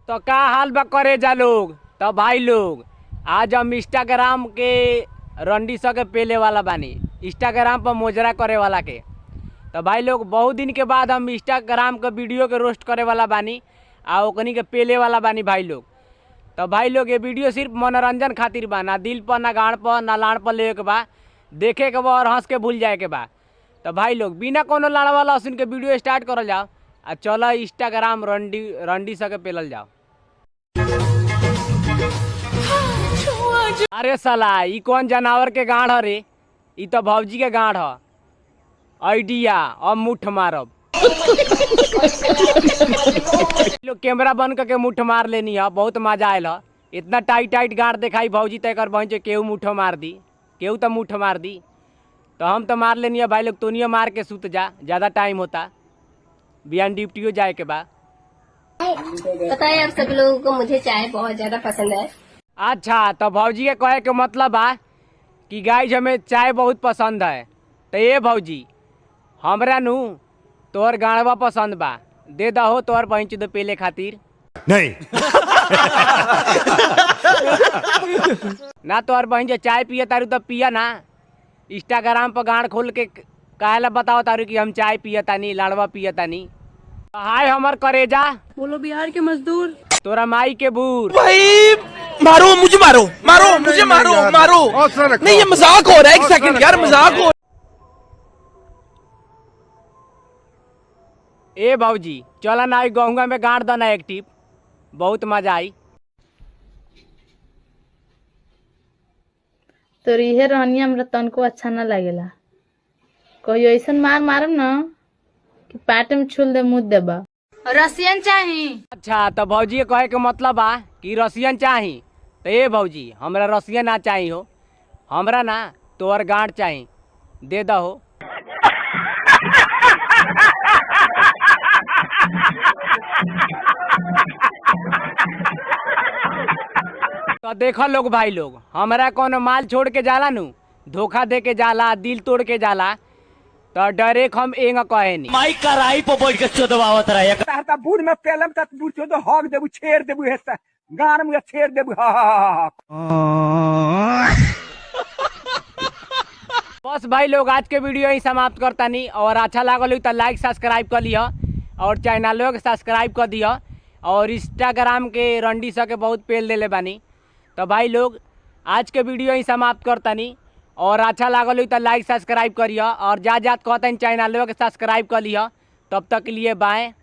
तो का हाल बा करे जा लोग। तो भाई लोग आज हम इंस्टाग्राम के रंडी स के पेले वाला बानी, इंस्टाग्राम पर मोजरा करे वाला के। तो भाई लोग बहुत दिन के बाद हम इंस्टाग्राम के वीडियो के रोस्ट करे वाला बानी आ ओकनी के पेले वाला बानी भाई लोग। तो भाई लोग ये वीडियो सिर्फ मनोरंजन खातिर बा, ना दिल पर ना गाड़ पर ना लाड़ पर ले के बा, देखे के बा और हंस के भूल जाए के बा। तो भाई लोग बिना कोनो लाड़ वाला सुन के वीडियो स्टार्ट करल जाओ आ चलो इंस्टाग्राम रंडी स के पेलल जाओ। अरे साला ई कौन जानवर के गाढ़ ह रे? ई तो भौजी के गाढ़ ह। आइडिया अब मुठ मारब। लोग कैमरा बंद करके मुठ मार लेनी है, बहुत मजा आयल है। इतना टाइट टाइट गाढ़ दिखाई भौजी तय कर बहन केहू मुठो मार दी, केहू तो मुठ मार दी। तो हम तो मार लेनी है भाई लोग, तोनियो मार के सुत जा, ज़्यादा टाइम होता, बिहान ड्यूटियो जाए के बाद। पता है आप सब लोगों को मुझे चाय बहुत ज्यादा पसंद है। अच्छा तो भौजी के कहे के मतलब बा कि गाइज हमें चाय बहुत पसंद है। तो ये भौजी हमरा नु तोहर गाड़वा पसंद बा, दे दहो तोहर बहन चुद पेले खातिर। नहीं। ना तोहर बहन जो चाय पिए तारू तो पिया ना, इंस्टाग्राम पर गाड़ खोल के काहेला बताओ तारू कि हम चाय पिए तानी लाड़वा पिए तानी। हाय हमर करेजा, बोलो बिहार के मजदूर। तोरा माई के बूर। भाई मारो मुझे, मारो मारो मुझे, मारो मारो। नहीं ये मजाक हो रहा है, एक सेकंड यार, मजाक हो। ए भौजी चला ना गहुआ में गाड़ दना एक टिप, बहुत मजा आई। तो इहे रहनी हमरा तनको अच्छा ना लगेला। कहियो ऐसन मार मारम ना कि पाट में छुल दे मुँह देबा। रसियन चाही। अच्छा तो भौजी के कहे के मतलब बा कि रसियन चाही। तो ए भौजी हमरा रसियन ना चाही हो, हमरा ना तोहर गांठ चाही, दे दहो। तो देखो लोग भाई लोग, हमरा कोनो माल छोड़ के जाला नु, धोखा दे के जाला, दिल तोड़ के जाला, तो डायरेक्ट हम एंग कहे नी। माई कराई पे बैठ के चोदवावत रहे। ता बूढ़ में पेलम ता बूढ़ चोदो हक देबू, छेड़ देबू, हेता गान में छेड़ देबू। हा बस भाई लोग आज के वीडियो ही समाप्त करता नहीं, और अच्छा लागल हो तो लाइक सब्सक्राइब कर लिया और चैनलों के सब्सक्राइब कर दिया, और इंस्टाग्राम के रंडी स के बहुत पेल देले बानी। तो भाई लोग आज के वीडियो ही समाप्त करता नहीं, और अच्छा लागल हो तो लाइक सब्सक्राइब करिए, और जा कहते हैं चैनलों के सब्सक्राइब कर लिया। तब तक के लिए बाय।